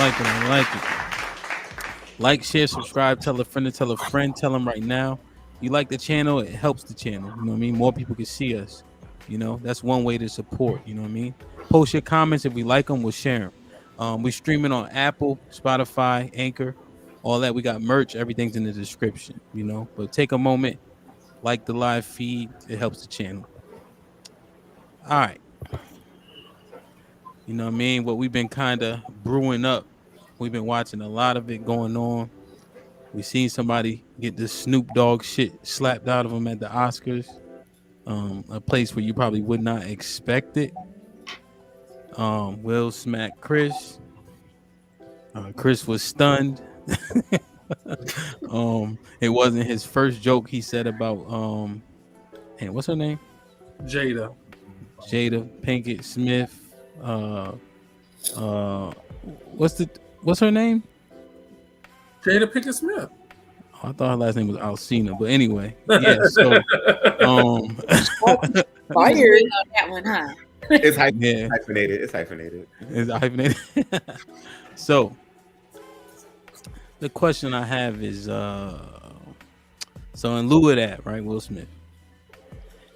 like it. I like it. Like, share, subscribe, tell a friend to tell a friend. Tell them right now. You like the channel, it helps the channel. You know what I mean? More people can see us. You know, that's one way to support. You know what I mean? Post your comments. If we like them, we'll share them. We streaming on Apple, Spotify, Anchor, all that. We got merch. Everything's in the description, you know. But take a moment, like the live feed. It helps the channel. All right. You know what I mean? What we've been kind of brewing up. We've been watching a lot of it going on. We seen somebody get this Snoop Dogg shit slapped out of him at the Oscars. A place where you probably would not expect it. Will smacked Chris. Chris was stunned. It wasn't his first joke he said about and what's her name? Jada Pinkett Smith. What's her name? Jada Pinkett Smith. I thought her last name was Alcina, but anyway, yeah. So, fired on that one, huh? It's hyphenated. It's hyphenated. It's hyphenated. So, the question I have is, so in lieu of that, right, Will Smith,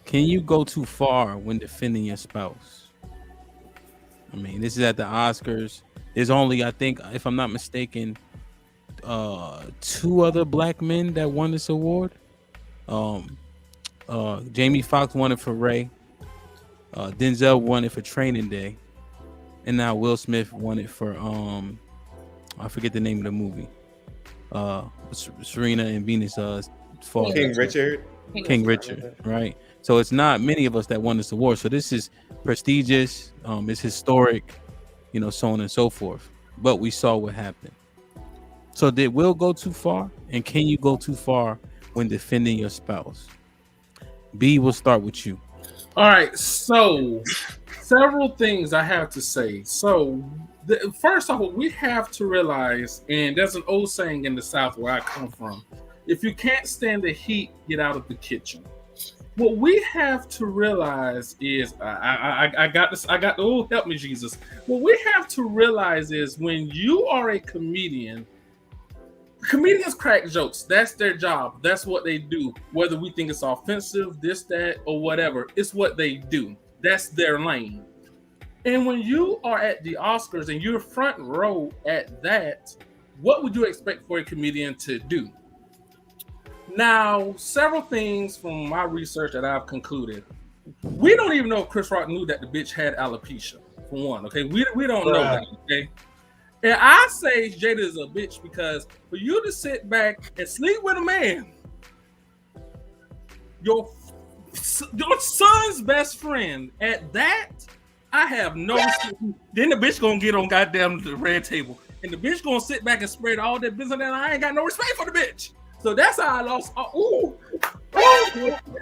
can you go too far when defending your spouse? I mean, this is at the Oscars. There's only, I think, if I'm not mistaken, 2 other black men that won this award. Jamie Foxx won it for Ray. Denzel won it for Training Day, and now Will Smith won it for I forget the name of the movie. Serena and Venus father. King Richard, right? So it's not many of us that won this award. So this is prestigious. It's historic, you know, so on and so forth. But we saw what happened. So did Will go too far? And can you go too far when defending your spouse? B, we'll start with you. All right. So several things I have to say. So first of all, we have to realize, and there's an old saying in the South where I come from, if you can't stand the heat, get out of the kitchen. What we have to realize is, I got this. Oh, help me, Jesus. What we have to realize is when you are a comedian, comedians crack jokes. That's their job. That's what they do. Whether we think it's offensive, this, that, or whatever, it's what they do. That's their lane. And when you are at the Oscars and you're front row at that, what would you expect for a comedian to do? Now, several things from my research that I've concluded. We don't even know if Chris Rock knew that the bitch had alopecia, for one, okay? We don't know that, okay? And I say Jada is a bitch because for you to sit back and sleep with a man, your son's best friend, at that, I have no respect. Then the bitch gonna get on goddamn the red table, and the bitch gonna sit back and spread all that business, and I ain't got no respect for the bitch. So that's how I lost.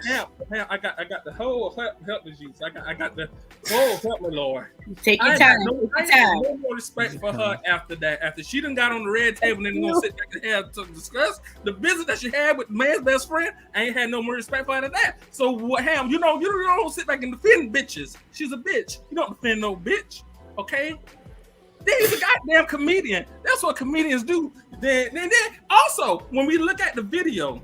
Damn, I got the whole help me, Jesus. I got the whole help me, Lord. Take your time. I have no more respect for her after that. After she done got on the red table and then gonna sit back and have to discuss the business that she had with the man's best friend, I ain't had no more respect for her than that. So what happened? You don't sit back and defend bitches. She's a bitch. You don't defend no bitch, okay? He's a goddamn comedian. That's what comedians do. Then also, when we look at the video,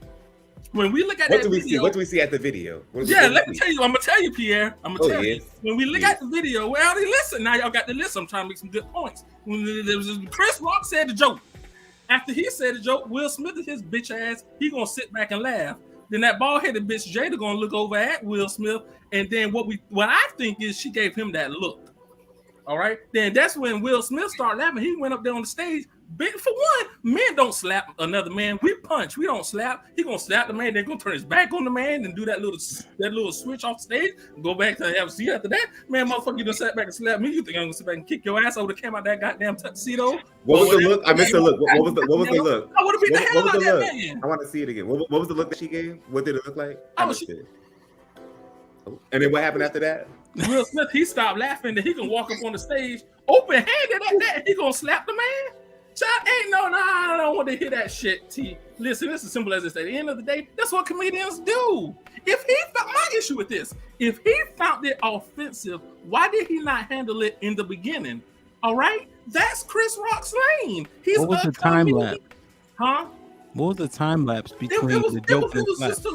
what do we see at the video? Let me tell you. I'm gonna tell you, Pierre. You. When we look at the video, well, listen. Now y'all got to listen. I'm trying to make some good points. When Chris Rock said the joke, after he said the joke, Will Smith is his bitch ass. He gonna sit back and laugh. Then that bald-headed bitch Jada gonna look over at Will Smith, and then what I think is she gave him that look. All right, then that's when Will Smith started laughing. He went up there on the stage. For one, men don't slap another man. We punch. We don't slap. He gonna slap the man. They're gonna turn his back on the man and do that little switch off stage. And go back to have a seat after that. Man, motherfucker, you done sat back and slapped me. You think I'm gonna sit back and kick your ass over the came out that goddamn tuxedo? What was the look? I missed the look. What was the look? I would have beat the hell out of that man. I want to see it again. What was the look that she gave? What did it look like? I missed it. And then what happened after that? Will Smith, he stopped laughing. Then he can walk up on the stage, open-handed at that. He gonna slap the man. Child, I don't want to hear that shit, T. Listen, it's as simple as this. At the end of the day, that's what comedians do. My issue with this, if he found it offensive, why did he not handle it in the beginning? All right? That's Chris Rock's lane. He's What was a the time comedian. lapse? Huh? What was the time lapse between the It joke and was slap? just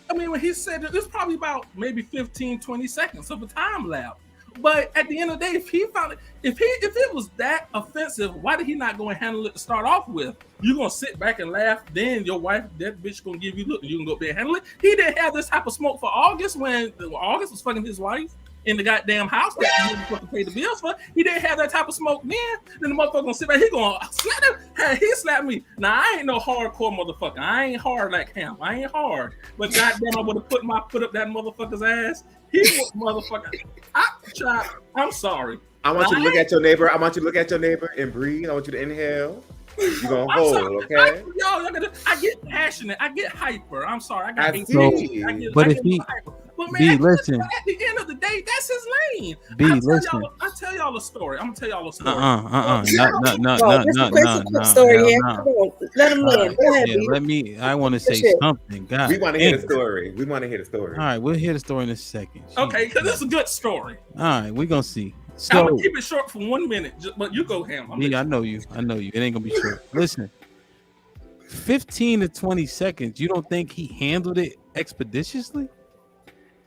I mean, when he said it was probably about maybe 15, 20 seconds of a time lapse. But at the end of the day, if it was that offensive, why did he not go and handle it to start off with? You gonna sit back and laugh, then your wife, that bitch gonna give you look, and you can go up there and handle it. He didn't have this type of smoke for August when August was fucking his wife in the goddamn house that he was supposed to pay the bills for. He didn't have that type of smoke then. Then the motherfucker gonna sit back, he gonna slap him. Hey, he slapped me. Now I ain't no hardcore motherfucker. I ain't hard like him. I ain't hard. But goddamn, I would have put my foot up that motherfucker's ass. He was motherfucker. I'm sorry. I want you to look at your neighbor. I want you to look at your neighbor and breathe. I want you to inhale. You're gonna hold, okay? I get passionate. I get hyper. I'm sorry. I got see. But if he, hyper. But B, man, listen. at the end of the day, that's his lane. B, listen. I'll tell y'all a story. I'm gonna tell y'all a story. No. Story here. Come on, let him in. Go ahead, Yeah, B. let me. I want to say something. God, we want to hear the story. We want to hear the story. All right, we'll hear the story in a second. Okay, because it's a good story. All right, we're gonna see. I'm So, gonna keep it short for 1 minute, but you go, Ham. B, I know you. It ain't gonna be short. Listen, 15 to 20 seconds. You don't think he handled it expeditiously?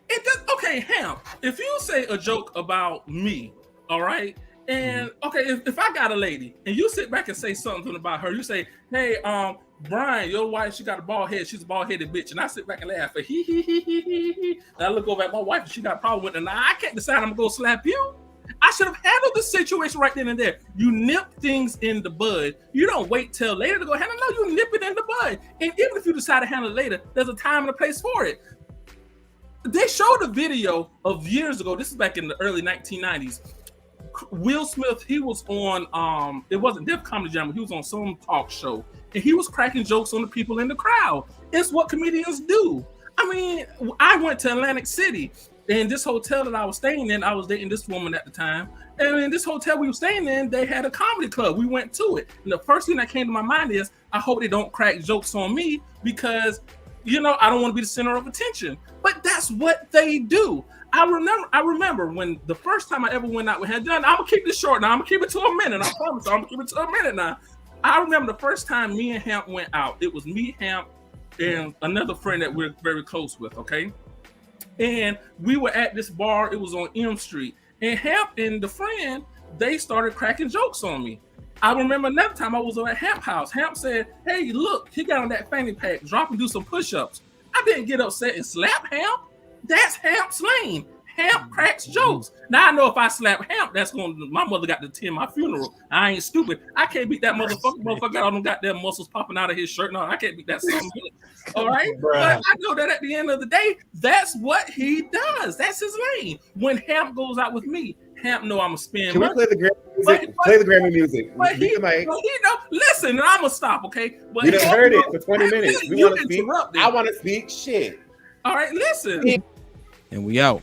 It does. Okay, Ham. If you say a joke about me, all right, and okay, if I got a lady and you sit back and say something about her, you say, "Hey, Brian, your wife, she got a bald head. She's a bald headed bitch," and I sit back and laugh. And I look over at my wife and she got a problem with it. Now I can't decide I'm gonna go slap you. I should have handled the situation right then and there. You nip things in the bud. You don't wait till later to go handle. No, you nip it in the bud. And even if you decide to handle it later, there's a time and a place for it. They showed a video of years ago. This is back in the early 1990s. Will Smith, he was on, it wasn't Def Comedy Jam, but he was on some talk show. And he was cracking jokes on the people in the crowd. It's what comedians do. I mean, I went to Atlantic City. And this hotel that I was staying in, I was dating this woman at the time. And in this hotel we were staying in, they had a comedy club. We went to it. And the first thing that came to my mind is, I hope they don't crack jokes on me because, you know, I don't want to be the center of attention. But that's what they do. I remember when the first time I ever went out with him, I'm going to keep this short now. I'm going to keep it to a minute. I promise I'm going to keep it to a minute now. I remember the first time me and Hamp went out. It was me, Hamp, and another friend that we're very close with, okay? And we were at this bar. It was on M Street. And Hamp and the friend, they started cracking jokes on me. I remember another time I was at Hamp's house. Hamp said, "Hey, look, he got on that fanny pack. Drop and do some push-ups." I didn't get upset and slap Hamp. That's Hamp's lane. Hamp cracks jokes. Now I know if I slap Hamp, that's going to, my mother got to attend my funeral. I ain't stupid. I can't beat that motherfucker got all them goddamn muscles popping out of his shirt. No, I can't beat that son. All right. But I know that at the end of the day, that's what he does. That's his lane. When Hamp goes out with me, Hamp know I'm a spin. Can we play the Grammy music? Play the Grammy music. But he know, listen, I'm gonna stop, okay? But we done heard it for 20 minutes. We want to speak. Interrupted. I want to speak shit. All right, listen. And we out.